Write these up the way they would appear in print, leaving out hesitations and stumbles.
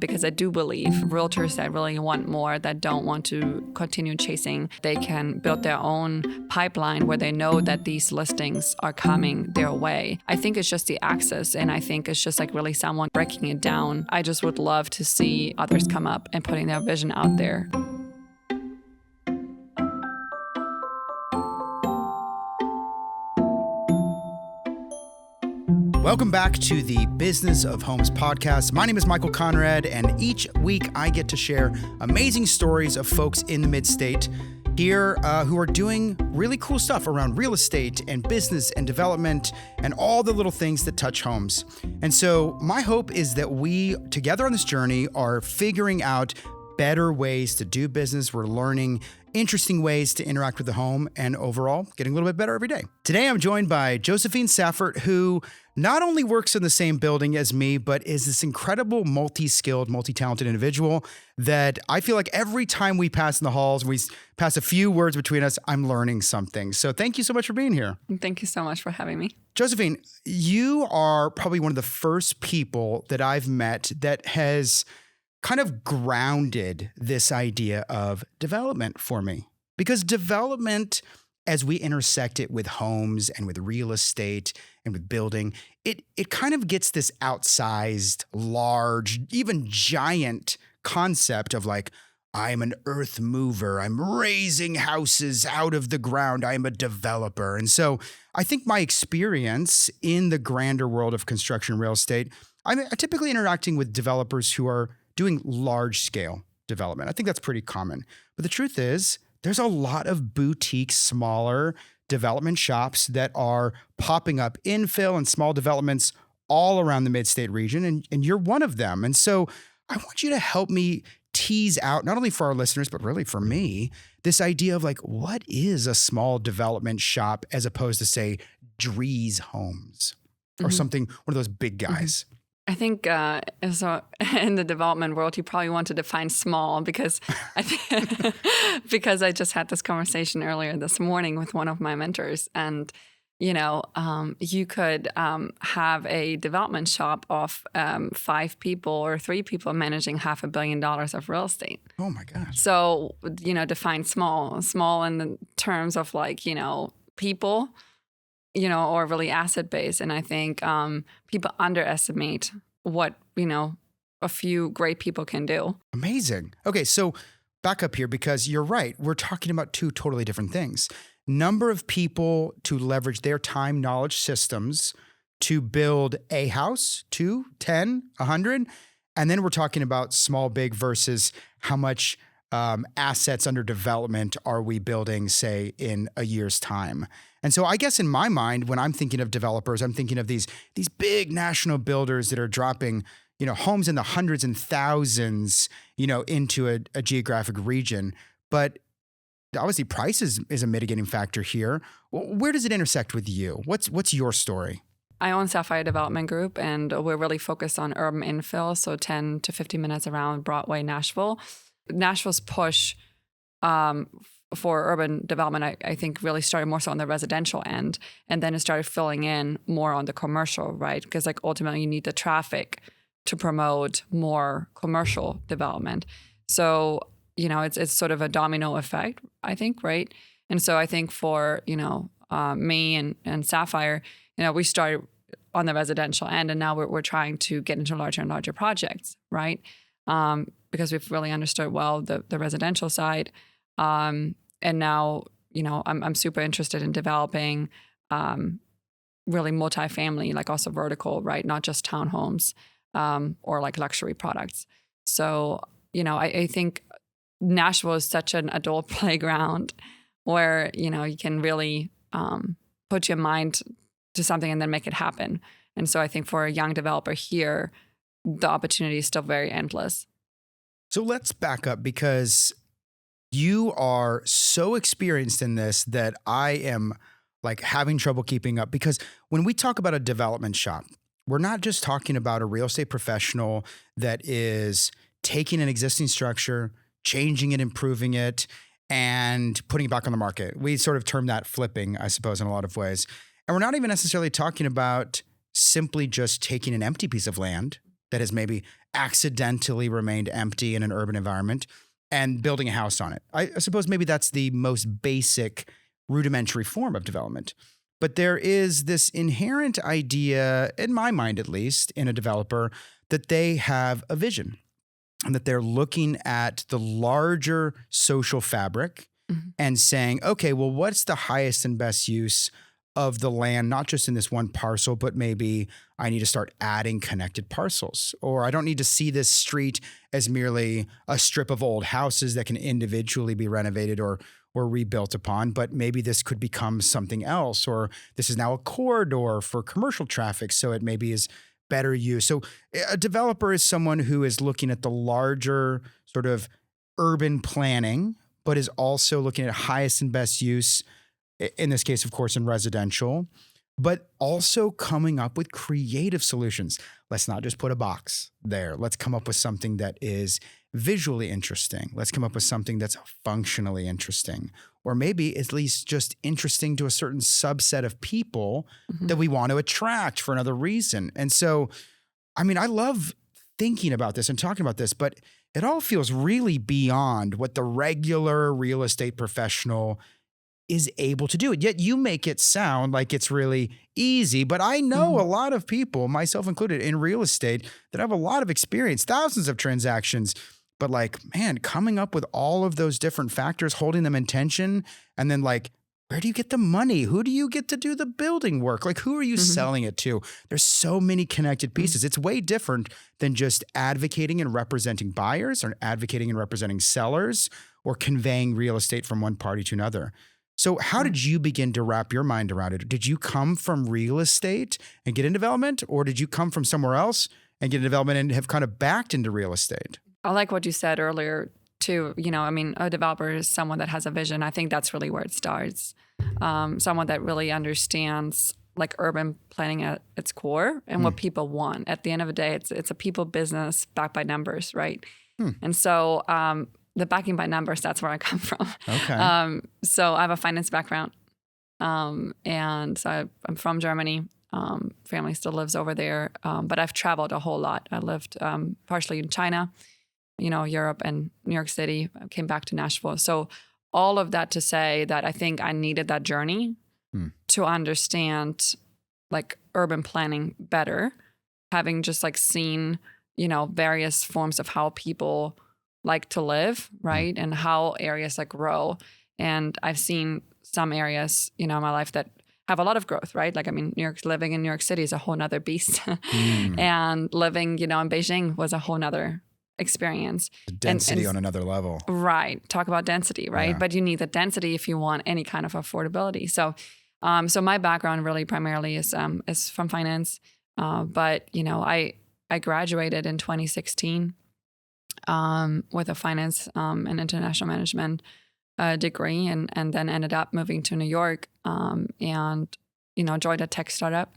Because I do believe realtors that really want more, that don't want to continue chasing, they can build their own pipeline where they know that these listings are coming their way. I think it's just the access, and I think it's just like really someone breaking it down. I just would love to see others come up and putting their vision out there. Welcome back to the Business of Homes podcast. My name is Michael Conrad, and each week I get to share amazing stories of folks in the mid-state here who are doing really cool stuff around real estate and business and development and all the little things that touch homes. And so my hope is that we, together on this journey, are figuring out better ways to do business. We're learning interesting ways to interact with the home and overall getting a little bit better every day. Today, I'm joined by Joséphine Saffert, who not only works in the same building as me, but is this incredible multi-skilled, multi-talented individual that I feel like every time we pass in the halls, we pass a few words between us, I'm learning something. So thank you so much for being here. Thank you so much for having me. Joséphine, you are probably one of the first people that I've met that has kind of grounded this idea of development for me. Because development, as we intersect it with homes and with real estate and with building, it kind of gets this outsized, large, even giant concept of like, I'm an earth mover, I'm raising houses out of the ground, I'm a developer. And so I think my experience in the grander world of construction and real estate, I'm typically interacting with developers who are doing large scale development. I think that's pretty common. But the truth is, there's a lot of boutique, smaller development shops that are popping up, infill and small developments all around the mid-state region, and you're one of them. And so I want you to help me tease out, not only for our listeners, but really for me, this idea of like, what is a small development shop as opposed to, say, Drees Homes or something, one of those big guys? I think so in the development world, you probably want to define small because because I just had this conversation earlier this morning with one of my mentors. And, you could have a development shop of 5 people or 3 people managing $500 million of real estate. Oh, my gosh. So, define small in the terms of like, people, or really asset based. And I think people underestimate what, a few great people can do. Amazing. Okay, so back up here because you're right. We're talking about 2 totally different things. Number of people to leverage their time, knowledge, systems to build a house, 2, 10, 100. And then we're talking about small, big versus how much assets under development are we building, say, in a year's time. And so I guess in my mind, when I'm thinking of developers, I'm thinking of these big national builders that are dropping, homes in the hundreds and thousands, into a geographic region. But obviously price is a mitigating factor here. Where does it intersect with you? What's your story? I own Sapphire Development Group, and we're really focused on urban infill, so 10 to 15 minutes around Broadway, Nashville. Nashville's push for urban development, I think, really started more so on the residential end, and then it started filling in more on the commercial, right? Because like ultimately you need the traffic to promote more commercial development. So, it's sort of a domino effect, I think, right? And so I think for, me and Sapphire, we started on the residential end, and now we're trying to get into larger and larger projects, right? Because we've really understood well the residential side. And now, I'm super interested in developing really multifamily, like also vertical, right? Not just townhomes or like luxury products. So, I think Nashville is such an adult playground where, you can really put your mind to something and then make it happen. And so I think for a young developer here, the opportunity is still very endless. So let's back up because you are so experienced in this that I am like having trouble keeping up, because when we talk about a development shop, we're not just talking about a real estate professional that is taking an existing structure, changing it, improving it, and putting it back on the market. We sort of term that flipping, I suppose, in a lot of ways. And we're not even necessarily talking about simply just taking an empty piece of land that has maybe accidentally remained empty in an urban environment and building a house on it. I suppose maybe that's the most basic rudimentary form of development. But there is this inherent idea, in my mind at least, in a developer, that they have a vision and that they're looking at the larger social fabric and saying, okay, well, what's the highest and best use of the land, not just in this one parcel, but maybe I need to start adding connected parcels, or I don't need to see this street as merely a strip of old houses that can individually be renovated or rebuilt upon, but maybe this could become something else, or this is now a corridor for commercial traffic, so it maybe is better use. So a developer is someone who is looking at the larger sort of urban planning, but is also looking at highest and best use, in this case, of course, in residential, but also coming up with creative solutions. Let's not just put a box there. Let's come up with something that is visually interesting. Let's come up with something that's functionally interesting, or maybe at least just interesting to a certain subset of people that we want to attract for another reason. And so, I mean, I love thinking about this and talking about this, but it all feels really beyond what the regular real estate professional is able to do. Yet you make it sound like it's really easy, but I know a lot of people, myself included, in real estate that have a lot of experience, thousands of transactions, but like, man, coming up with all of those different factors, holding them in tension, and then like, where do you get the money? Who do you get to do the building work? Like, who are you selling it to? There's so many connected pieces. It's way different than just advocating and representing buyers, or advocating and representing sellers, or conveying real estate from one party to another. So how did you begin to wrap your mind around it? Did you come from real estate and get in development, or did you come from somewhere else and get in development and have kind of backed into real estate? I like what you said earlier too. You know, I mean, a developer is someone that has a vision. I think that's really where it starts. Someone that really understands like urban planning at its core and what people want. At the end of the day, it's a people business backed by numbers, right? And so the backing by numbers, that's where I come from. Okay. So I have a finance background. And so I'm from Germany. Family still lives over there. But I've traveled a whole lot. I lived partially in China, you know, Europe and New York City. I came back to Nashville. So all of that to say that I think I needed that journey to understand like urban planning better, having just like seen, you know, various forms of how people like to live, right? And how areas like grow. And I've seen some areas, you know, in my life that have a lot of growth, right? Like, I mean, living in New York City is a whole nother beast. And living, you know, in Beijing was a whole nother experience. The density on another level. Right. Talk about density, right? Yeah. But you need the density if you want any kind of affordability. So, so my background really primarily is from finance. But, you know, I graduated in 2016 with a finance and international management degree, and then ended up moving to New York and, you know, joined a tech startup.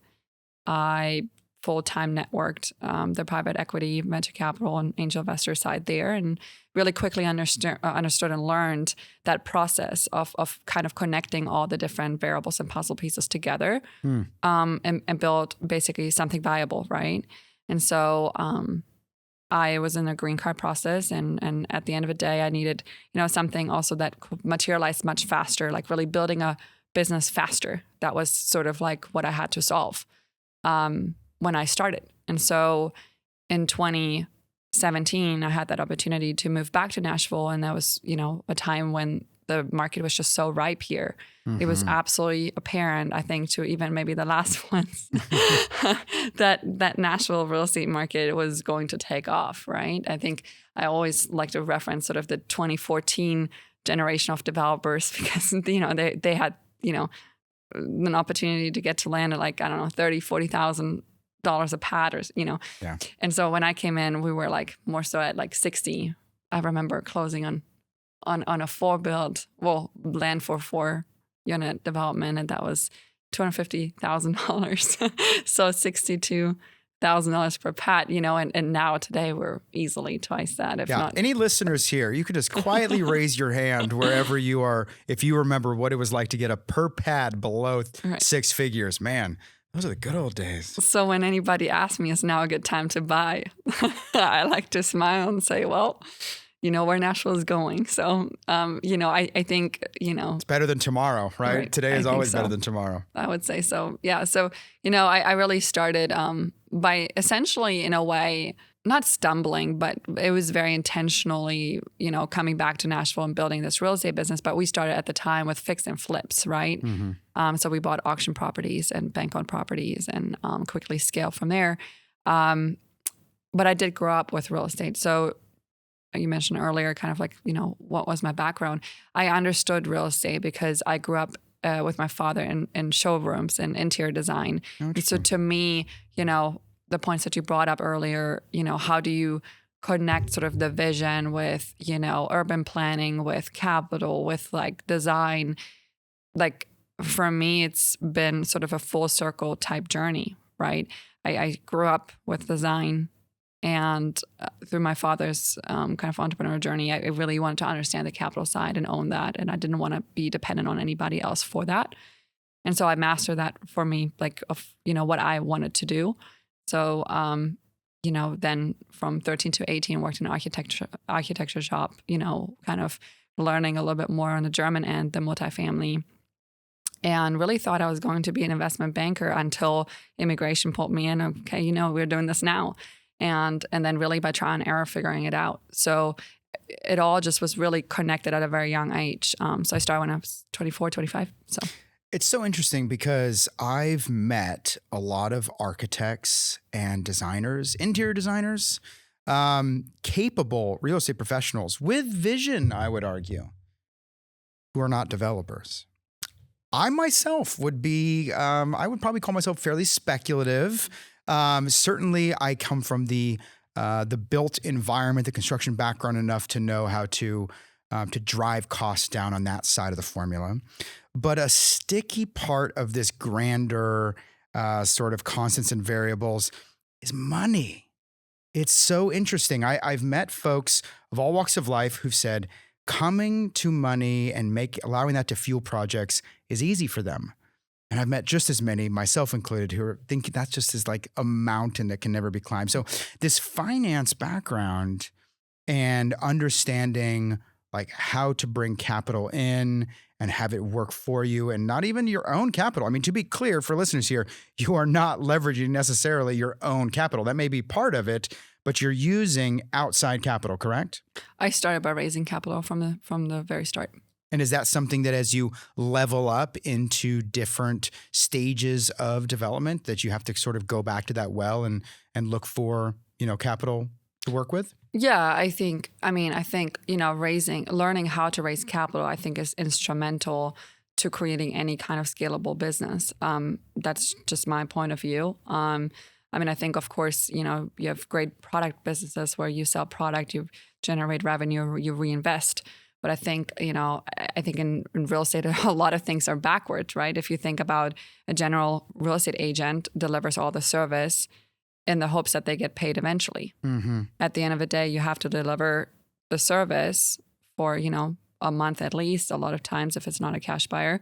I full-time networked the private equity, venture capital, and angel investor side there, and really quickly understood and learned that process of kind of connecting all the different variables and puzzle pieces together and build basically something viable, right? And so I was in a green card process, and at the end of the day, I needed, you know, something also that could materialize much faster, like really building a business faster. That was sort of like what I had to solve when I started. And so in 2017, I had that opportunity to move back to Nashville, and that was, you know, a time when the market was just so ripe here. It was absolutely apparent, I think, to even maybe the last ones that Nashville real estate market was going to take off, right? I think I always like to reference sort of the 2014 generation of developers, because, you know, they had, you know, an opportunity to get to land at like, I don't know, $30,000-$40,000 a pad, or, you know. Yeah. And so when I came in, we were like more so at like 60. I remember closing on a 4-build, land for 4-unit development, and that was $250,000. So $62,000 per pad, you know, and now today we're easily twice that, if not. Any listeners here, you could just quietly raise your hand wherever you are if you remember what it was like to get a per pad below 6 figures. Man, Those are the good old days. So when anybody asks me, is now a good time to buy? I like to smile and say, well, you know where Nashville is going. So, I think, It's better than tomorrow, right? Today is always better than tomorrow. I would say so. Yeah. So, I really started by essentially, in a way, not stumbling, but it was very intentionally, coming back to Nashville and building this real estate business. But we started at the time with fix and flips, right? Mm-hmm. So we bought auction properties and bank-owned properties and quickly scaled from there. But I did grow up with real estate. So you mentioned earlier kind of like, what was my background? I understood real estate because I grew up with my father in showrooms and interior design. And so to me, the points that you brought up earlier, how do you connect sort of the vision with, urban planning, with capital, with like design? Like for me, it's been sort of a full circle type journey, right? I grew up with design, and through my father's kind of entrepreneur journey, I really wanted to understand the capital side and own that. And I didn't want to be dependent on anybody else for that. And so I mastered that for me, like, of, what I wanted to do. So, then from 13 to 18, worked in an architecture shop, kind of learning a little bit more on the German end, the multifamily, and really thought I was going to be an investment banker until immigration pulled me in. Okay, we're doing this now. And then really by trial and error, figuring it out. So it all just was really connected at a very young age. So I started when I was 24, 25. So. It's so interesting because I've met a lot of architects and designers, interior designers, capable real estate professionals with vision, I would argue, who are not developers. I myself would be, I would probably call myself fairly speculative. Certainly I come from the built environment, the construction background enough to know how to drive costs down on that side of the formula. But a sticky part of this grander sort of constants and variables is money. It's so interesting. I've met folks of all walks of life who've said coming to money and allowing that to fuel projects is easy for them. And I've met just as many, myself included, who are thinking that's just as like a mountain that can never be climbed. So this finance background and understanding like how to bring capital in and have it work for you, and not even your own capital. I mean, to be clear for listeners here, you are not leveraging necessarily your own capital. That may be part of it, but you're using outside capital, correct? I started by raising capital from the very start. And is that something that as you level up into different stages of development that you have to sort of go back to that well and look for, capital to work with? Yeah, I think, learning how to raise capital, I think is instrumental to creating any kind of scalable business. That's just my point of view. I think, of course, you have great product businesses where you sell product, you generate revenue, you reinvest. But I think, in real estate, a lot of things are backwards, right? If you think about a general real estate agent delivers all the service in the hopes that they get paid eventually. Mm-hmm. At the end of the day, you have to deliver the service for, a month at least, a lot of times if it's not a cash buyer.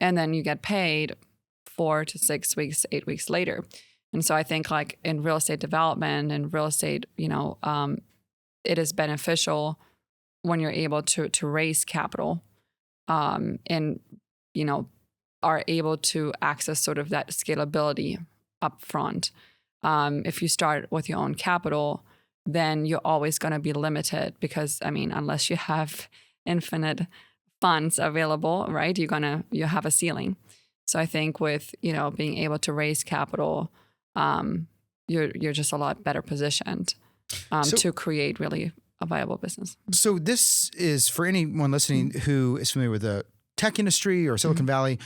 And then you get paid 4 to 6 weeks, 8 weeks later. And so I think like in real estate development and real estate, it is beneficial when you're able to raise capital and, are able to access sort of that scalability up front. If you start with your own capital, then you're always going to be limited because, unless you have infinite funds available, right, you have a ceiling. So I think with, being able to raise capital, you're just a lot better positioned to create really a viable business. So this is for anyone listening who is familiar with the tech industry or Silicon Valley,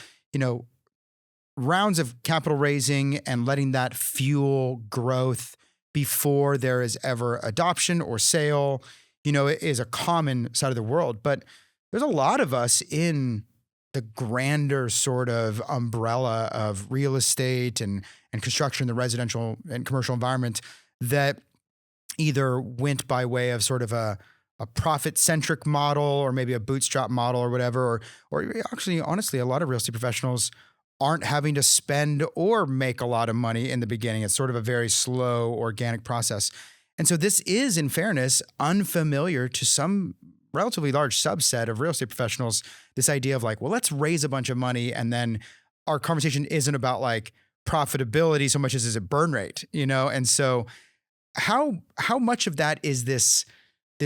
rounds of capital raising and letting that fuel growth before there is ever adoption or sale, it is a common side of the world. But there's a lot of us in the grander sort of umbrella of real estate and construction, the residential and commercial environment that either went by way of sort of a profit-centric model or maybe a bootstrap model or whatever, or actually, honestly, a lot of real estate professionals aren't having to spend or make a lot of money in the beginning. It's sort of a very slow, organic process. And so this is, in fairness, unfamiliar to some relatively large subset of real estate professionals, this idea of like, well, let's raise a bunch of money. And then our conversation isn't about like profitability so much as is it burn rate, you know? And so how much of that is this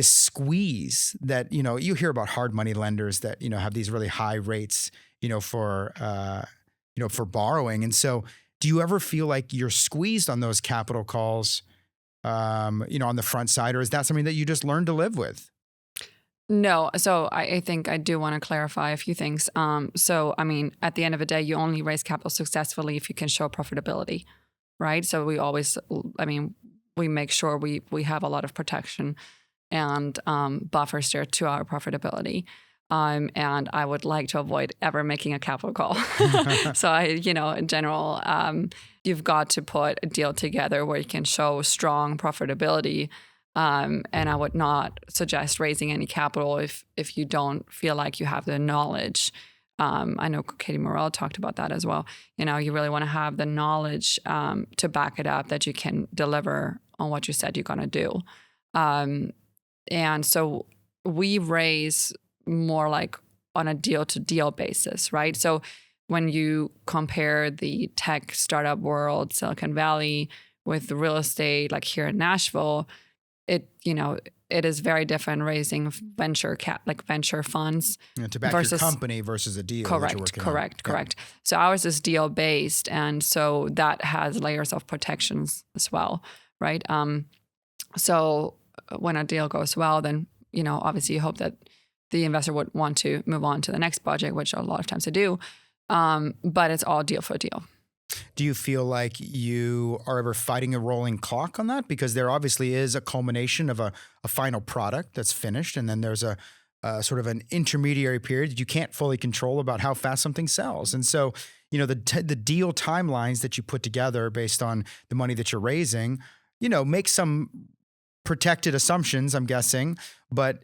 squeeze that, you know, you hear about hard money lenders that, you know, have these really high rates, for borrowing. And so do you ever feel like you're squeezed on those capital calls, on the front side, or is that something that you just learn to live with? No. So I think I do want to clarify a few things. So, I mean, at the end of the day, you only raise capital successfully if you can show profitability, right? So we make sure we have a lot of protection and buffers there to our profitability. And I would like to avoid ever making a capital call. So in general, you've got to put a deal together where you can show strong profitability. And I would not suggest raising any capital if you don't feel like you have the knowledge. I know Katie Morrell talked about that as well. You know, you really want to have the knowledge to back it up that you can deliver on what you said you're going to do. And so we raise more like on a deal-to-deal basis, right? So when you compare the tech startup world, Silicon Valley, with the real estate, like here in Nashville, it is very different raising venture funds to back your company versus a deal. Correct. So ours is deal based, and so that has layers of protections as well, right? So when a deal goes well, then obviously you hope that the investor would want to move on to the next project, which a lot of times they do. But it's all deal for deal. Do you feel like you are ever fighting a rolling clock on that? Because there obviously is a culmination of a final product that's finished, and then there's a sort of an intermediary period that you can't fully control about how fast something sells. And so, the deal timelines that you put together based on the money that you're raising, make some protected assumptions, I'm guessing, but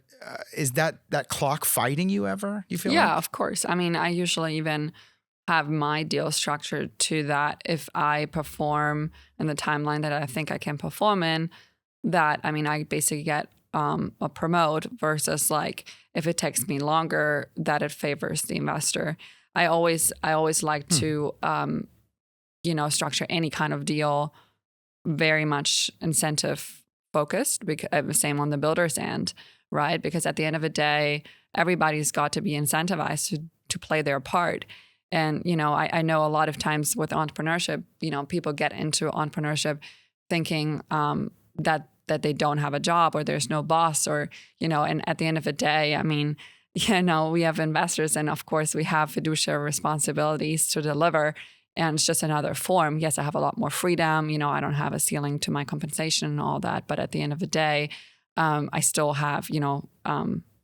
is that clock fighting you ever? You feel Yeah, like? of course. I mean, I usually even have my deal structured to that if I perform in the timeline that I think I can perform in, that, I mean, I basically get a promote versus like if it takes me longer, that it favors the investor. I always like to, structure any kind of deal very much incentive focused, because same on the builder's end, right? Because at the end of the day, everybody's got to be incentivized to play their part. And, I know a lot of times with entrepreneurship, people get into entrepreneurship thinking that they don't have a job or there's no boss or, and at the end of the day, I mean, we have investors and of course we have fiduciary responsibilities to deliver, and it's just another form. Yes, I have a lot more freedom. I don't have a ceiling to my compensation and all that. But at the end of the day, I still have,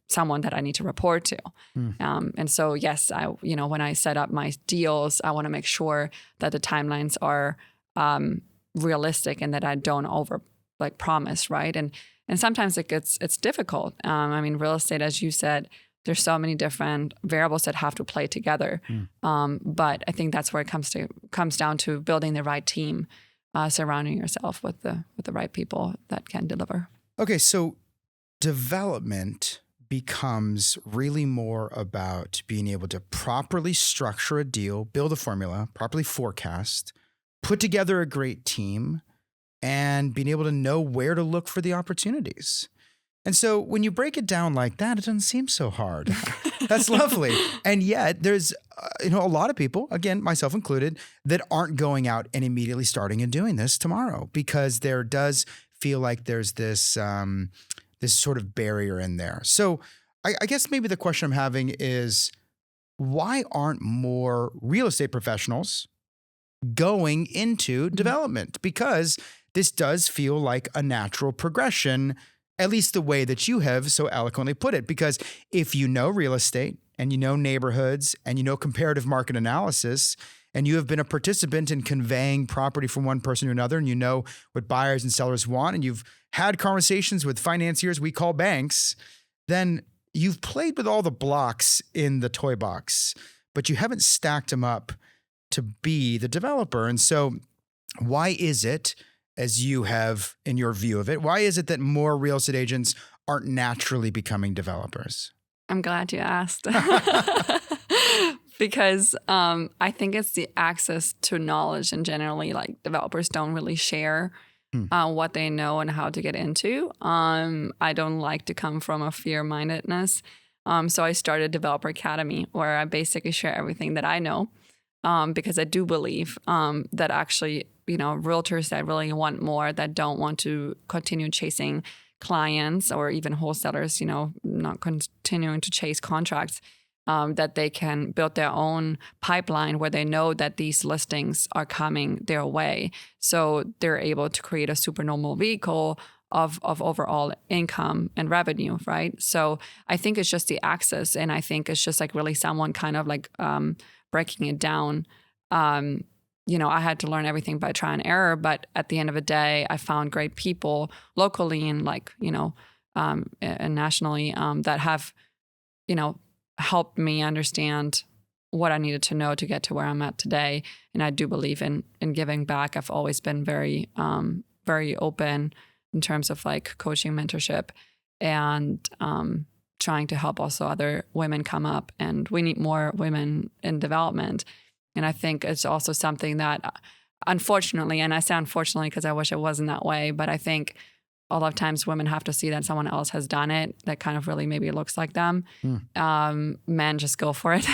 someone that I need to report to. And so, yes, when I set up my deals, I want to make sure that the timelines are realistic and that I don't over promise, right? And sometimes it's difficult. I mean, real estate, as you said, there's so many different variables that have to play together. But I think that's where it comes down to building the right team, surrounding yourself with the right people that can deliver. Okay, so development becomes really more about being able to properly structure a deal, build a formula, properly forecast, put together a great team, and being able to know where to look for the opportunities. And so when you break it down like that, it doesn't seem so hard. That's lovely. And yet there's, a lot of people, again, myself included, that aren't going out and immediately starting and doing this tomorrow because there does feel like there's this sort of barrier in there. So I guess maybe the question I'm having is, why aren't more real estate professionals going into development? Because this does feel like a natural progression, at least the way that you have so eloquently put it. Because if you know real estate and you know neighborhoods and you know comparative market analysis, and you have been a participant in conveying property from one person to another, and you know what buyers and sellers want, and you've had conversations with financiers we call banks, then you've played with all the blocks in the toy box, but you haven't stacked them up to be the developer. And so why is it, as you have in your view of it, why is it that more real estate agents aren't naturally becoming developers? I'm glad you asked. Because I think it's the access to knowledge, and generally, like, developers don't really share what they know and how to get into. I don't like to come from a fear-mindedness. So I started Developer Academy, where I basically share everything that I know, because I do believe that actually, realtors that really want more, that don't want to continue chasing clients, or even wholesalers, not continuing to chase contracts, that they can build their own pipeline where they know that these listings are coming their way. So they're able to create a supernormal vehicle of overall income and revenue, right? So I think it's just the access, and I think it's just like really someone kind of like breaking it down. I had to learn everything by trial and error, but at the end of the day, I found great people locally and and nationally that have, helped me understand what I needed to know to get to where I'm at today. And I do believe in giving back. I've always been very, very open in terms of like coaching, mentorship, and trying to help also other women come up. And we need more women in development. And I think it's also something that, unfortunately, and I say unfortunately because I wish it wasn't that way, but I think a lot of times women have to see that someone else has done it that kind of really maybe looks like them. Men just go for it,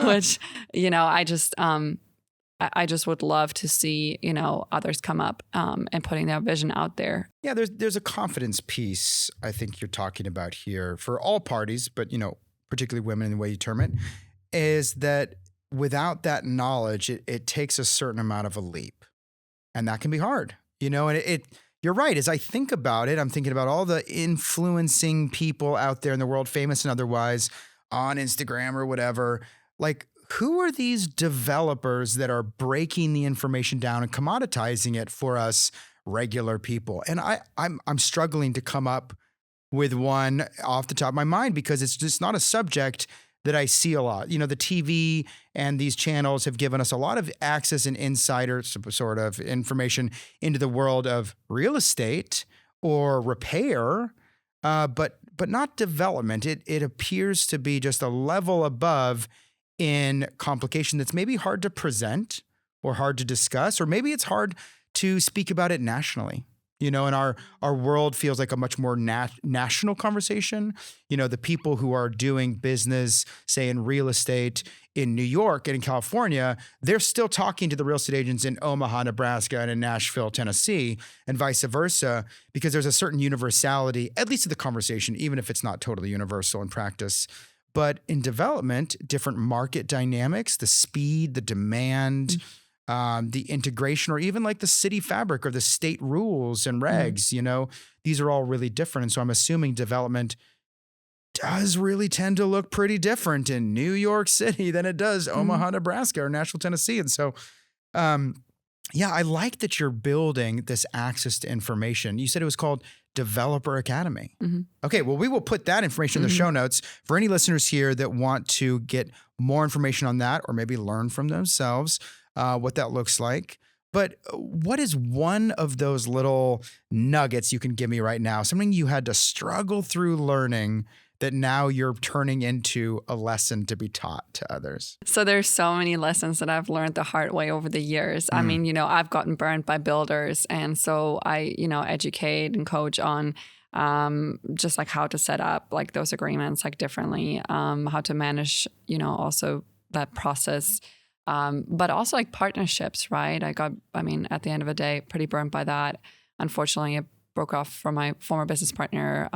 which, I just would love to see, others come up and putting their vision out there. Yeah, there's a confidence piece I think you're talking about here for all parties, but, particularly women in the way you term it, is that without that knowledge, it takes a certain amount of a leap. And that can be hard, and you're right. As I think about it, I'm thinking about all the influencing people out there in the world, famous and otherwise, on Instagram or whatever. Like, who are these developers that are breaking the information down and commoditizing it for us regular people? And I'm struggling to come up with one off the top of my mind because it's just not a subject that I see a lot. The TV and these channels have given us a lot of access and insider sort of information into the world of real estate or repair, but not development. It appears to be just a level above in complication that's maybe hard to present or hard to discuss, or maybe it's hard to speak about it nationally. And our world feels like a much more national conversation. The people who are doing business, say in real estate in New York and in California, they're still talking to the real estate agents in Omaha, Nebraska, and in Nashville, Tennessee, and vice versa, because there's a certain universality, at least of the conversation, even if it's not totally universal in practice. But in development, different market dynamics, the speed, the demand, the integration, or even like the city fabric or the state rules and regs, these are all really different. And so I'm assuming development does really tend to look pretty different in New York City than it does Omaha, Nebraska, or Nashville, Tennessee. And so, I like that you're building this access to information. You said it was called Developer Academy. Okay, well, we will put that information in the show notes for any listeners here that want to get more information on that, or maybe learn from themselves what that looks like. But what is one of those little nuggets you can give me right now? Something you had to struggle through learning that now you're turning into a lesson to be taught to others? So there's so many lessons that I've learned the hard way over the years. I mean, I've gotten burned by builders. And so I, educate and coach on just like how to set up like those agreements like differently, how to manage, also that process. But also like partnerships, right? at the end of the day, pretty burned by that. Unfortunately, I broke off from my former business partner,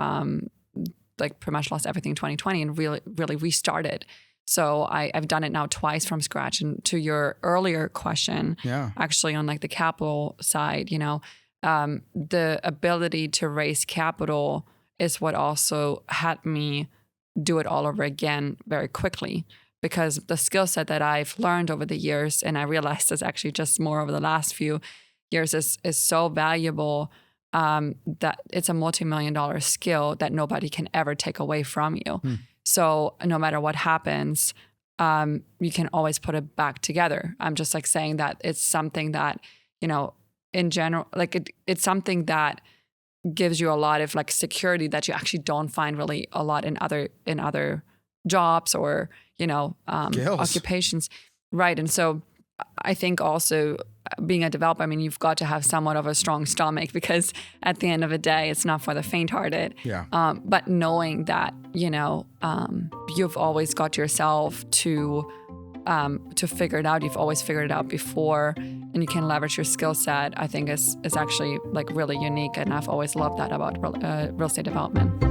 like pretty much lost everything in 2020 and really restarted. So I've done it now twice from scratch. And to your earlier question, actually on like the capital side, the ability to raise capital is what also had me do it all over again very quickly. Because the skill set that I've learned over the years, and I realized is actually just more over the last few years, is so valuable that it's a multi-million-dollar skill that nobody can ever take away from you. So no matter what happens, you can always put it back together. I'm just like saying that it's something that, in general, like it's something that gives you a lot of like security that you actually don't find really a lot in other jobs or, occupations. Right. And so I think also being a developer, I mean, you've got to have somewhat of a strong stomach, because at the end of the day, it's not for the faint-hearted. Yeah. But knowing that, you've always got yourself to figure it out. You've always figured it out before, and you can leverage your skill set, I think is actually like really unique. And I've always loved that about real estate development.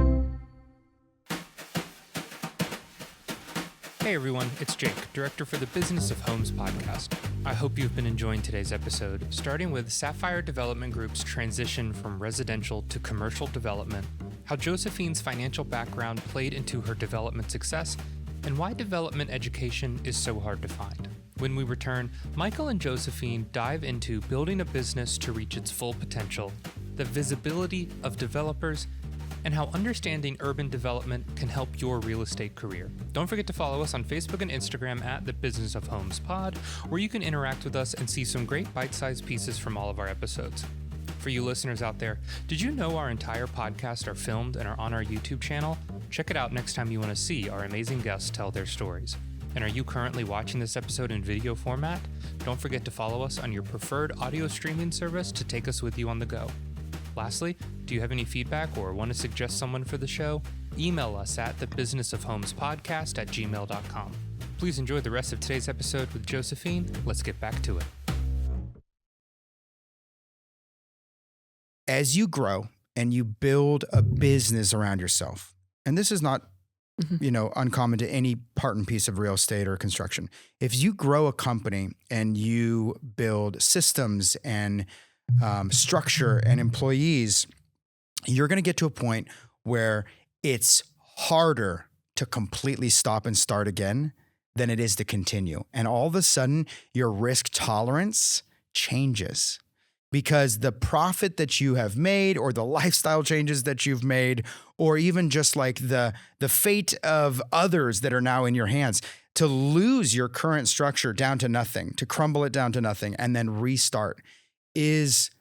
Hey everyone, it's Jake, director for the Business of Homes podcast. I hope you've been enjoying today's episode, starting with Sapphire Development Group's transition from residential to commercial development, how Joséphine's financial background played into her development success, and why development education is so hard to find. When we return, Michael and Joséphine dive into building a business to reach its full potential, the visibility of developers, and how understanding urban development can help your real estate career. Don't forget to follow us on Facebook and Instagram at the Business of Homes Pod, where you can interact with us and see some great bite-sized pieces from all of our episodes. For you listeners out there, did you know our entire podcast are filmed and are on our YouTube channel? Check it out next time you want to see our amazing guests tell their stories. And are you currently watching this episode in video format? Don't forget to follow us on your preferred audio streaming service to take us with you on the go. Lastly, do you have any feedback or want to suggest someone for the show? Email us at thebusinessofhomespodcast@gmail.com. Please enjoy the rest of today's episode with Joséphine. Let's get back to it. As you grow and you build a business around yourself, and this is not, uncommon to any part and piece of real estate or construction. If you grow a company and you build systems and structure and employees, you're going to get to a point where it's harder to completely stop and start again than it is to continue. And all of a sudden, your risk tolerance changes, because the profit that you have made, or the lifestyle changes that you've made, or even just like the fate of others that are now in your hands, to lose your current structure down to nothing, to crumble it down to nothing and then restart, is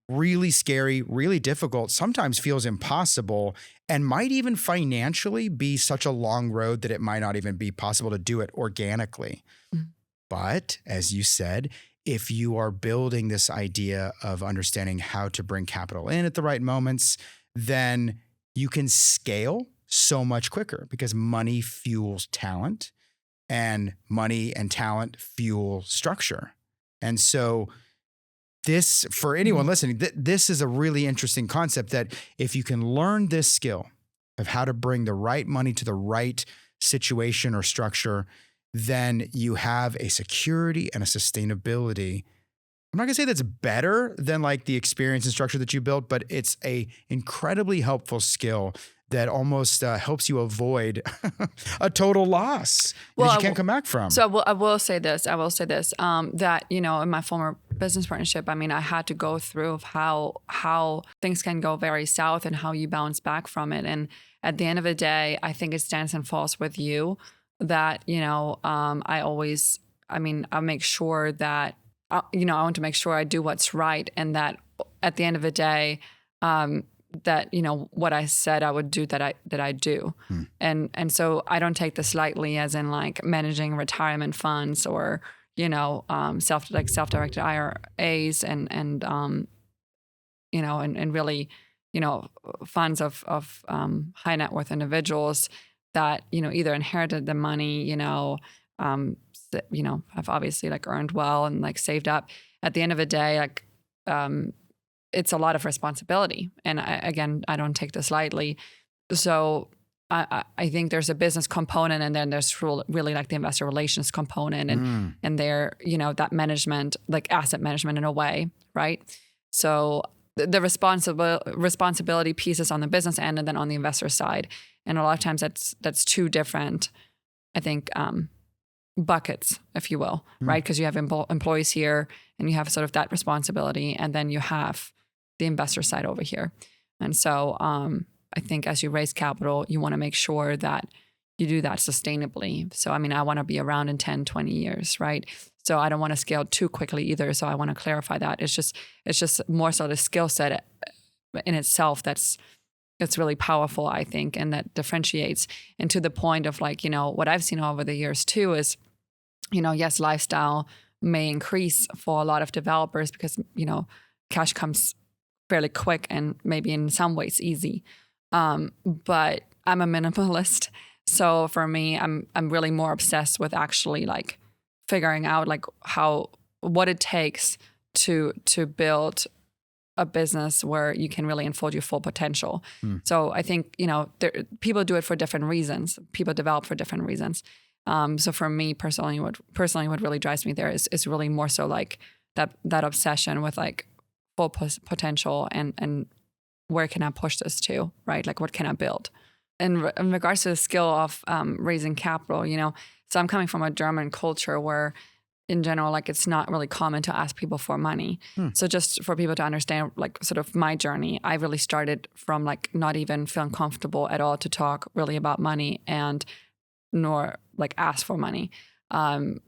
really scary, really difficult, sometimes feels impossible, and might even financially be such a long road that it might not even be possible to do it organically. But as you said, if you are building this idea of understanding how to bring capital in at the right moments, then you can scale so much quicker, because money fuels talent, and money and talent fuel structure. And so this, for anyone listening, this is a really interesting concept, that if you can learn this skill of how to bring the right money to the right situation or structure, then you have a security and a sustainability. I'm not gonna say that's better than like the experience and structure that you built, but it's a incredibly helpful skill that almost helps you avoid a total loss that you can't come back from. So I will say this, that, in my former business partnership, I mean, I had to go through of how things can go very south and how you bounce back from it. And at the end of the day, I think it stands and falls with you that, I make sure that, I want to make sure I do what's right. And that at the end of the day, that, what I said I wo't do, that I do. And so I don't take this lightly, as in like managing retirement funds or, self-directed IRAs and really, funds of high net worth individuals that, either inherited the money, have obviously like earned well and like saved up. At the end of the day, like, it's a lot of responsibility. And I don't take this lightly. So I think there's a business component, and then there's really like the investor relations component and their, that management, like asset management in a way, right? So the responsibility pieces on the business end and then on the investor side. And a lot of times that's two different, I think, buckets, if you will, right? Because you have employees here and you have sort of that responsibility, and then you have the investor side over here. And so I think as you raise capital, you want to make sure that, you do that sustainably. So, I mean, I want to be around in 10, 20 years, right? So I don't want to scale too quickly either. So I want to clarify that. It's just more so the skill set in itself that's really powerful, I think, and that differentiates. And to the point of like, what I've seen over the years too is, yes, lifestyle may increase for a lot of developers because, cash comes fairly quick and maybe in some ways easy. But I'm a minimalist. So for me, I'm really more obsessed with actually like figuring out like what it takes to build a business where you can really unfold your full potential. So I think, people do it for different reasons. People develop for different reasons. So for me personally, what really drives me there is really more so like that obsession with like full potential and where can I push this to, right? Like what can I build? In regards to the skill of raising capital, so I'm coming from a German culture where in general, like it's not really common to ask people for money. So just for people to understand like sort of my journey, I really started from like not even feeling comfortable at all to talk really about money and nor like ask for money.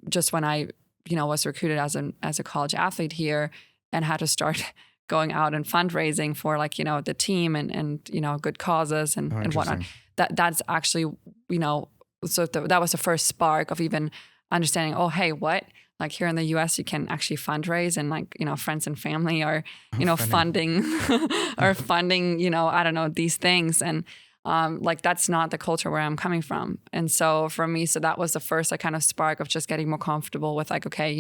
Just when I, was recruited as a college athlete here and had to start going out and fundraising for like, the team and good causes and whatnot. That's actually, that was the first spark of even understanding, oh, hey, what? Like here in the US, you can actually fundraise and like, friends and family are, funding or funding, I don't know, these things. And like that's not the culture where I'm coming from. And so for me, so that was the first like kind of spark of just getting more comfortable with like, okay,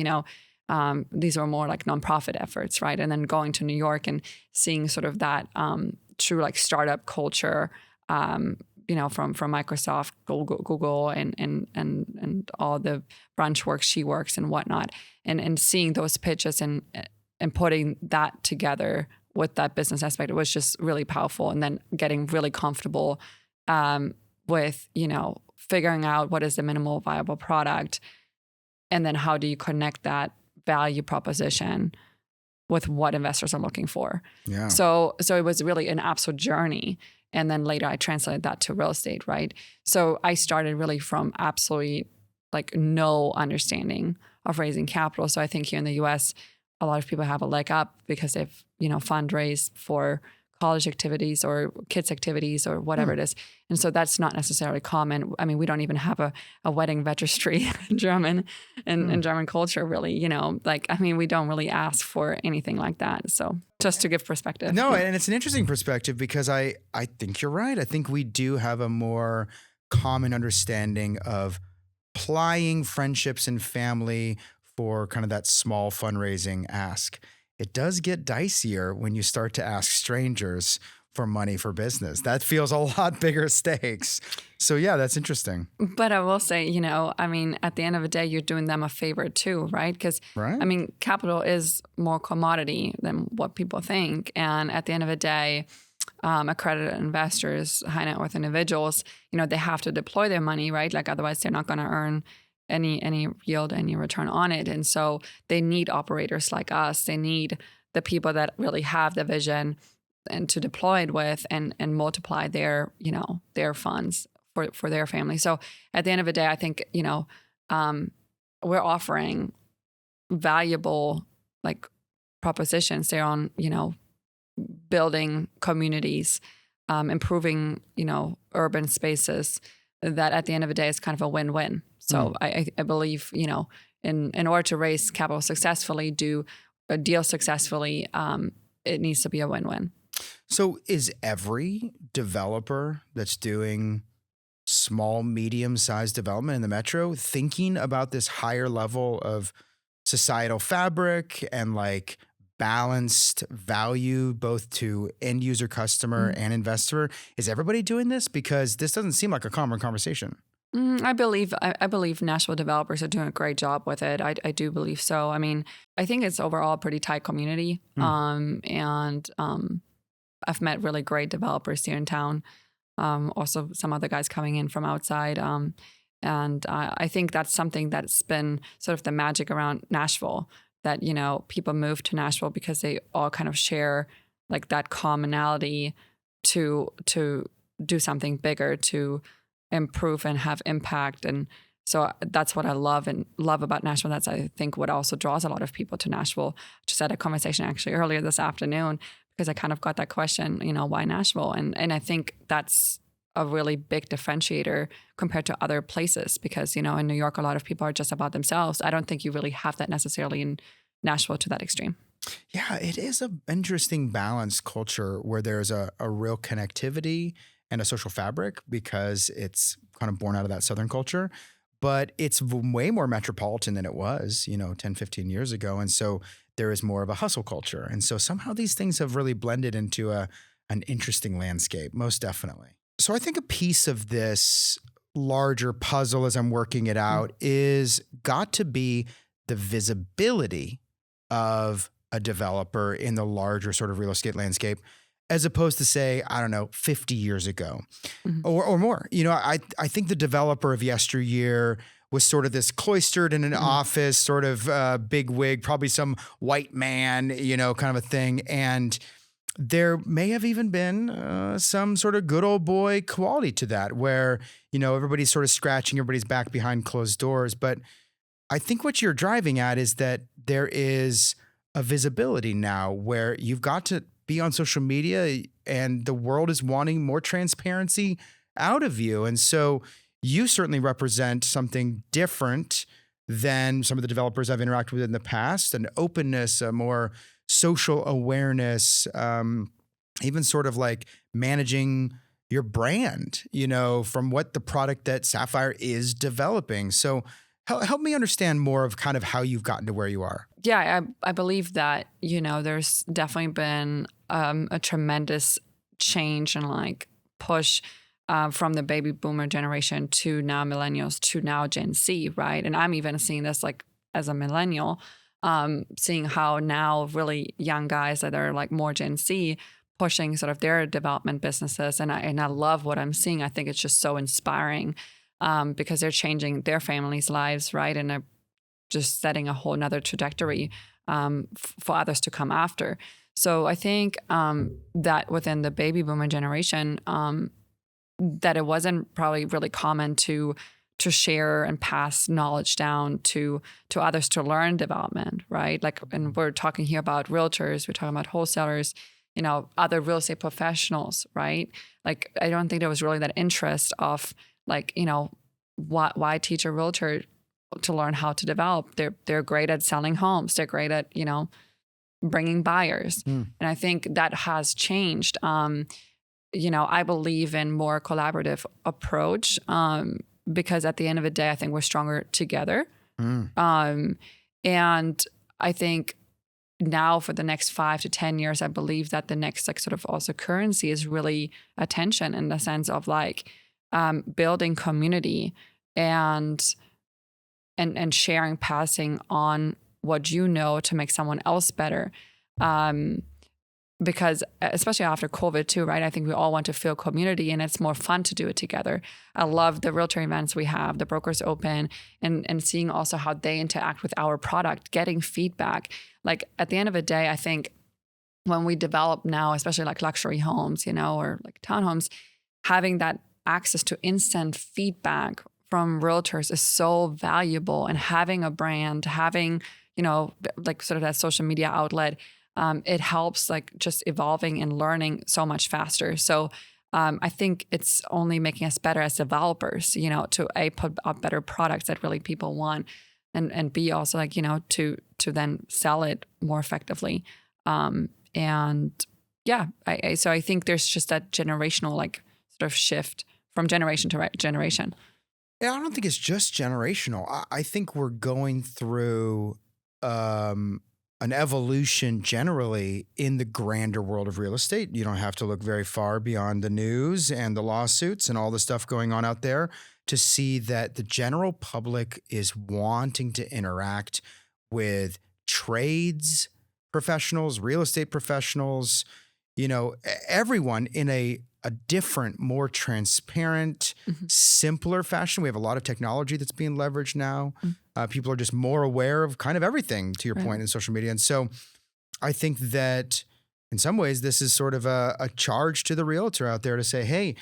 these are more like nonprofit efforts, right? And then going to New York and seeing sort of that true like startup culture, from Microsoft, Google, and all the brunch works, she works, and whatnot, and seeing those pitches and putting that together with that business aspect, it was just really powerful. And then getting really comfortable with figuring out what is the minimal viable product, and then how do you connect that value proposition with what investors are looking for. Yeah. So it was really an absolute journey. And then later I translated that to real estate, right? So I started really from absolutely like no understanding of raising capital. So I think here in the US, a lot of people have a leg up because they've, fundraised for college activities or kids activities or whatever it is. And so that's not necessarily common. I mean, we don't even have a wedding registry in German in German culture, really, we don't really ask for anything like that. So just to give perspective. No, and it's an interesting perspective because I think you're right. I think we do have a more common understanding of applying friendships and family for kind of that small fundraising ask. It does get dicier when you start to ask strangers for money for business. That feels a lot bigger stakes. So yeah, that's interesting. But I will say, at the end of the day, you're doing them a favor too, right? Because capital is more commodity than what people think. And at the end of the day, accredited investors, high net worth individuals, they have to deploy their money, right? Like otherwise they're not going to earn any yield, any return on it. And so they need operators like us. They need the people that really have the vision and to deploy it with and multiply their funds for their family. So at the end of the day, I think, we're offering valuable like propositions there on, building communities, improving, urban spaces that at the end of the day is kind of a win-win. So I believe, in order to raise capital successfully, do a deal successfully, it needs to be a win-win. So is every developer that's doing small, medium-sized development in the metro thinking about this higher level of societal fabric and like balanced value both to end user customer and investor? Is everybody doing this? Because this doesn't seem like a common conversation. I believe Nashville developers are doing a great job with it. I do believe so. I mean, I think it's overall a pretty tight community. And I've met really great developers here in town. Also some other guys coming in from outside. And I think that's something that's been sort of the magic around Nashville, that, people move to Nashville because they all kind of share like that commonality to do something bigger, to improve and have impact. And so that's what I love about Nashville. That's, I think, what also draws a lot of people to Nashville. Just had a conversation actually earlier this afternoon because I kind of got that question, why Nashville? And I think that's a really big differentiator compared to other places because, in New York, a lot of people are just about themselves. I don't think you really have that necessarily in Nashville to that extreme. Yeah, it is an interesting balanced culture where there's a real connectivity and a social fabric because it's kind of born out of that Southern culture. But it's way more metropolitan than it was, 10, 15 years ago. And so there is more of a hustle culture. And so somehow these things have really blended into an interesting landscape, most definitely. So I think a piece of this larger puzzle as I'm working it out is got to be the visibility of a developer in the larger sort of real estate landscape, as opposed to say, 50 years ago or more. I think the developer of yesteryear was sort of this cloistered in an office, sort of big wig, probably some white man, kind of a thing. And there may have even been some sort of good old boy quality to that where, everybody's sort of scratching everybody's back behind closed doors. But I think what you're driving at is that there is a visibility now where you've got to be on social media and the world is wanting more transparency out of you. And so you certainly represent something different than some of the developers I've interacted with in the past, an openness, a more social awareness, even sort of like managing your brand, from what the product that Sapphire is developing. So help me understand more of kind of how you've gotten to where you are. Yeah, I believe that, there's definitely been a tremendous change and push from the baby boomer generation to now millennials to now Gen Z, right? And I'm even seeing this as a millennial, seeing how now really young guys that are more Gen Z pushing sort of their development businesses. And I love what I'm seeing. I think it's just so inspiring because they're changing their families' lives, right? And they're just setting a whole nother trajectory for others to come after. So I think that within the baby boomer generation, that it wasn't probably really common to share and pass knowledge down to others to learn development, right? And we're talking here about realtors, we're talking about wholesalers, other real estate professionals, right? I don't think there was really that interest of why teach a realtor to learn how to develop. They're great at selling homes. They're great at, bringing buyers. And I think that has changed. I believe in more collaborative approach because at the end of the day, I think we're stronger together. And I think now for the next 5 to 10 years, I believe that the next sort of also currency is really attention in the sense of building community and sharing, passing on what to make someone else better. Because especially after COVID too, right? I think we all want to feel community and it's more fun to do it together. I love the realtor events we have, the Brokers Open, and seeing also how they interact with our product, getting feedback. At the end of the day, I think when we develop now, especially luxury homes, or townhomes, having that access to instant feedback from realtors is so valuable. And having a brand, having, sort of that social media outlet, it helps just evolving and learning so much faster. So I think it's only making us better as developers, to put out better products that really people want, and B also to then sell it more effectively. And yeah, so I think there's just that generational sort of shift from generation to generation. Yeah, I don't think it's just generational. I think we're going through an evolution generally in the grander world of real estate. You don't have to look very far beyond the news and the lawsuits and all the stuff going on out there to see that the general public is wanting to interact with trades professionals, real estate professionals, everyone in a different, more transparent, simpler fashion. We have a lot of technology that's being leveraged now. People are just more aware of kind of everything, to your point, in social media. And so I think that in some ways, this is sort of a charge to the realtor out there to say, hey,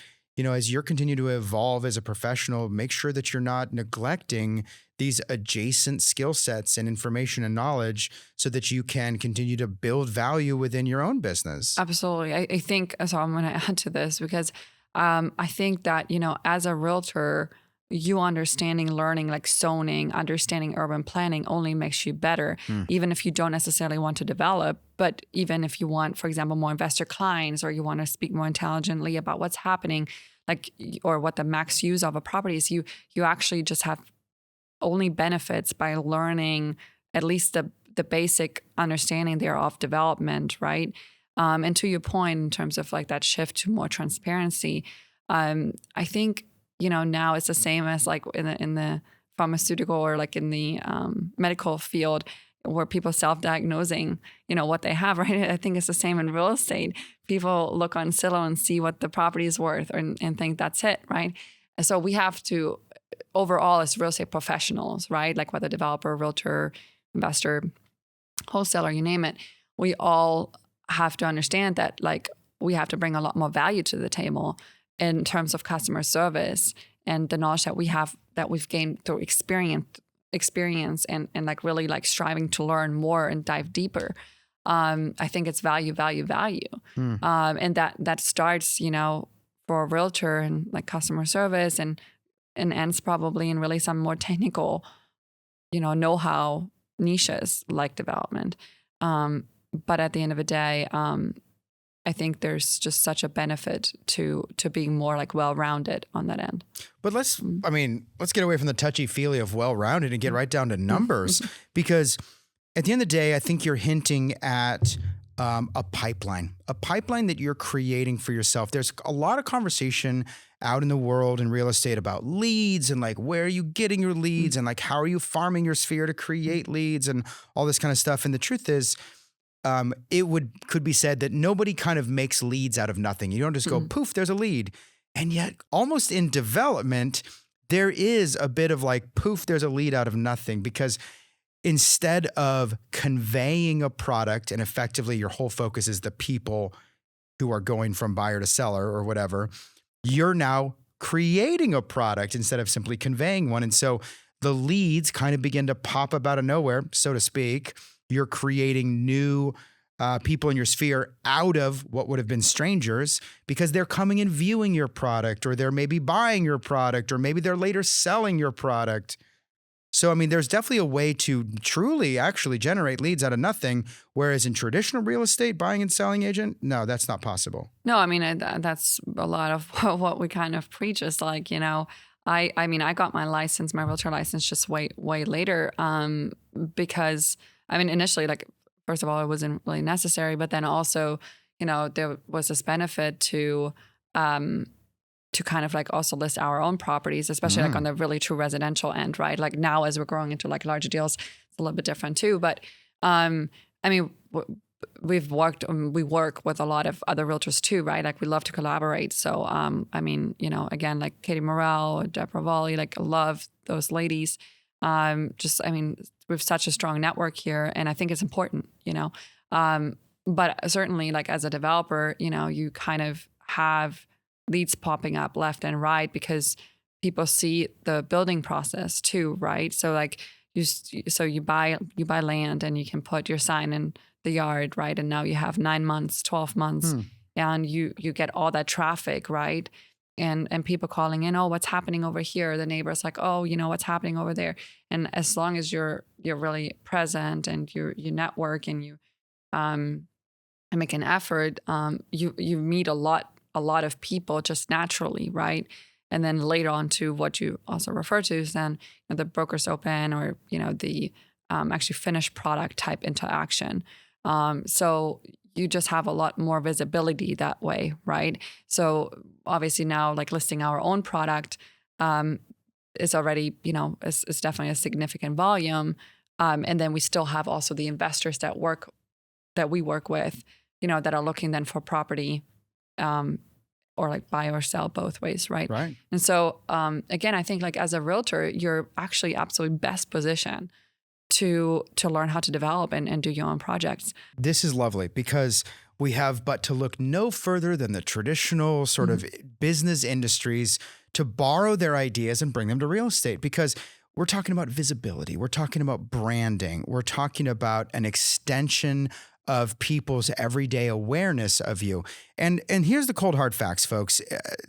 as you're continue to evolve as a professional, make sure that you're not neglecting these adjacent skill sets and information and knowledge so that you can continue to build value within your own business. Absolutely. I think, so I'm going to add to this because I think that, as a realtor, you understanding, learning like zoning, understanding urban planning only makes you better, even if you don't necessarily want to develop. But even if you want, for example, more investor clients, or you want to speak more intelligently about what's happening, or what the max use of a property is, you actually just have only benefits by learning at least the basic understanding there of development, right? And to your point, in terms of like that shift to more transparency, I think, now it's the same as like in the pharmaceutical or like in the medical field, where people self-diagnosing, what they have, right? I think it's the same in real estate. People look on Zillow and see what the property is worth and think that's it, right? And so we have to, overall as real estate professionals, right? Like whether developer, realtor, investor, wholesaler, you name it, we all have to understand that like we have to bring a lot more value to the table in terms of customer service and the knowledge that we have, that we've gained through experience and like really like striving to learn more and dive deeper. I think it's value. And that starts, for a realtor and like customer service and ends probably in really some more technical, know-how niches like development. But at the end of the day, I think there's just such a benefit to being more like well-rounded on that end. But let's get away from the touchy-feely of well-rounded and get right down to numbers, because at the end of the day, I think you're hinting at a pipeline that you're creating for yourself. There's a lot of conversation out in the world in real estate about leads and like, where are you getting your leads and like, how are you farming your sphere to create leads and all this kind of stuff. And the truth is, could be said that nobody kind of makes leads out of nothing. You don't just go, poof, there's a lead. And yet almost in development, there is a bit of like, poof, there's a lead out of nothing, because instead of conveying a product, and effectively your whole focus is the people who are going from buyer to seller or whatever, you're now creating a product instead of simply conveying one. And so the leads kind of begin to pop up out of nowhere, so to speak. You're creating new people in your sphere out of what would have been strangers, because they're coming and viewing your product, or they're maybe buying your product, or maybe they're later selling your product. So, there's definitely a way to truly actually generate leads out of nothing, whereas in traditional real estate, buying and selling agent, no, that's not possible. No, that's a lot of what we kind of preach is like, I got my realtor license just way later because initially, like, first of all, it wasn't really necessary, but then also, there was this benefit to kind of like also list our own properties, especially like on the really true residential end, right? Like now as we're growing into like larger deals, it's a little bit different too. But we work with a lot of other realtors too, right? Like we love to collaborate. So, again, like Katie Morrell, Deborah Volley, like I love those ladies. We have such a strong network here, and I think it's important, but certainly like as a developer, you kind of have leads popping up left and right because people see the building process too, right? So like you buy land and you can put your sign in the yard, right? And now you have 9 months, 12 months, and you get all that traffic, right? And people calling in, oh, what's happening over here? The neighbor's like, oh, what's happening over there? And as long as you're really present and you network and you make an effort, you meet a lot of people just naturally, right? And then later on to what you also refer to is then the brokers open or the actually finished product type interaction. So you just have a lot more visibility that way, right? So obviously now like listing our own product is already, is definitely a significant volume. And then we still have also the investors that we work with, that are looking then for property or like buy or sell both ways, right? Right. And so again, I think like as a realtor, you're actually absolutely best positioned to learn how to develop and do your own projects. This is lovely because we have but to look no further than the traditional sort of business industries to borrow their ideas and bring them to real estate, because we're talking about visibility. We're talking about branding. We're talking about an extension of people's everyday awareness of you. And here's the cold hard facts, folks.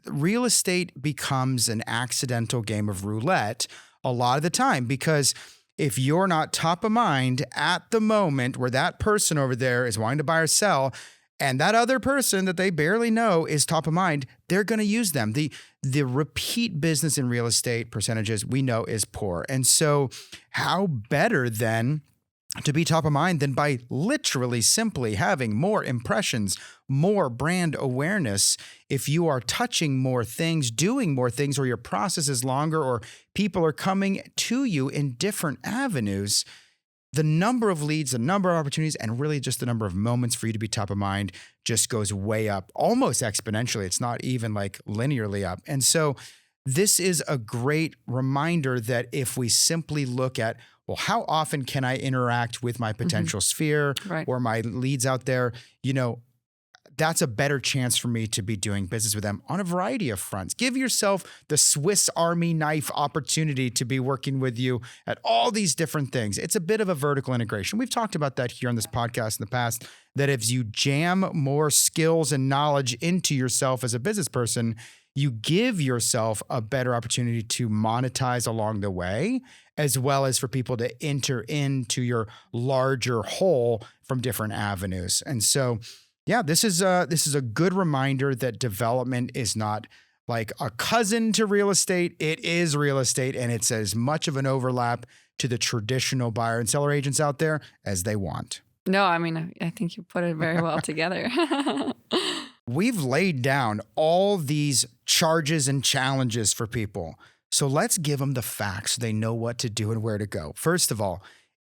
Real estate becomes an accidental game of roulette a lot of the time, because if you're not top of mind at the moment where that person over there is wanting to buy or sell, and that other person that they barely know is top of mind, they're going to use them. The repeat business in real estate percentages we know is poor. And so how better then to be top of mind than by literally simply having more impressions, more brand awareness. If you are touching more things, doing more things, or your process is longer, or people are coming to you in different avenues, the number of leads, the number of opportunities, and really just the number of moments for you to be top of mind just goes way up, almost exponentially. It's not even like linearly up. And so this is a great reminder that if we simply look at, well, how often can I interact with my potential sphere or my leads out there? That's a better chance for me to be doing business with them on a variety of fronts. Give yourself the Swiss Army knife opportunity to be working with you at all these different things. It's a bit of a vertical integration. We've talked about that here on this podcast in the past, that if you jam more skills and knowledge into yourself as a business person, you give yourself a better opportunity to monetize along the way, as well as for people to enter into your larger whole from different avenues. And so, yeah, this is a good reminder that development is not like a cousin to real estate. It is real estate, and it's as much of an overlap to the traditional buyer and seller agents out there as they want. No, I mean, I think you put it very well together. We've laid down all these charges and challenges for people. So let's give them the facts so they know what to do and where to go. First of all,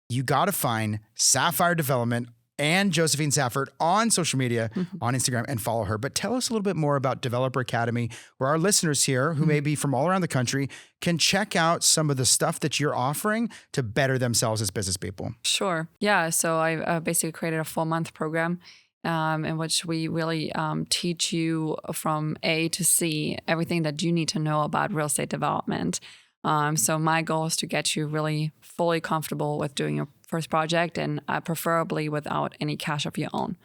you got to find Sapphire Development and Joséphine Saffert on social media, on Instagram, and follow her. But tell us a little bit more about Developer Academy, where our listeners here, who may be from all around the country, can check out some of the stuff that you're offering to better themselves as business people. Sure. Yeah. So I basically created a 4-month program in which we really teach you from A to C everything that you need to know about real estate development. So my goal is to get you really fully comfortable with doing your first project, and preferably without any cash of your own.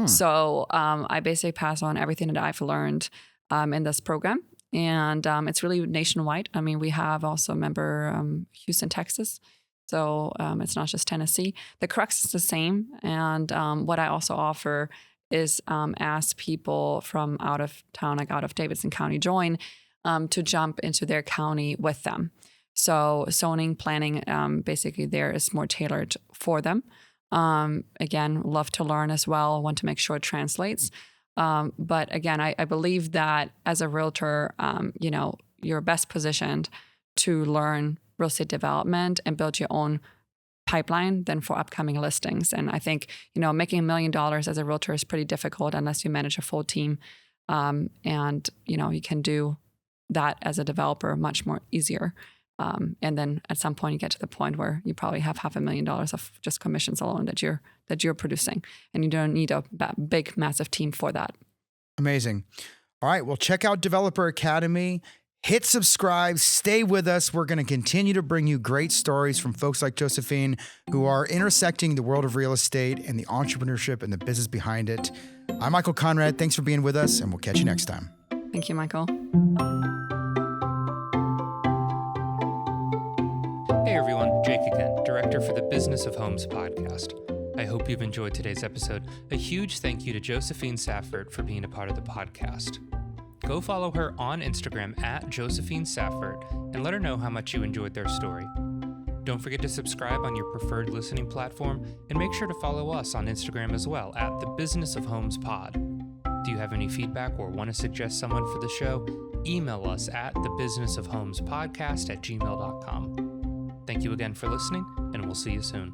So I basically pass on everything that I've learned in this program. And it's really nationwide. I mean, we have also a member Houston, Texas. So it's not just Tennessee. The crux is the same. And what I also offer is ask people from out of town, like out of Davidson County, join to jump into their county with them. So zoning planning, basically there is more tailored for them. Again, love to learn as well, want to make sure it translates. But again, I believe that as a realtor, you're best positioned to learn real estate development and build your own pipeline than for upcoming listings. And I think, making $1 million as a realtor is pretty difficult unless you manage a full team. And you can do that as a developer much more easier. And then at some point you get to the point where you probably have $500,000 of just commissions alone that you're producing, and you don't need a big, massive team for that. Amazing. All right. Well, check out Developer Academy. Hit subscribe. Stay with us. We're going to continue to bring you great stories from folks like Joséphine, who are intersecting the world of real estate and the entrepreneurship and the business behind it. I'm Michael Conrad. Thanks for being with us, and we'll catch you next time. Thank you, Michael. Hey everyone, Jake again, Director for the Business of Homes podcast. I hope you've enjoyed today's episode. A huge thank you to Joséphine Saffert for being a part of the podcast. Go follow her on Instagram at Joséphine Saffert and let her know how much you enjoyed their story. Don't forget to subscribe on your preferred listening platform, and make sure to follow us on Instagram as well at the Business of Homes Pod. Do you have any feedback or want to suggest someone for the show? Email us at thebusinessofhomespodcast@gmail.com. Thank you again for listening, and we'll see you soon.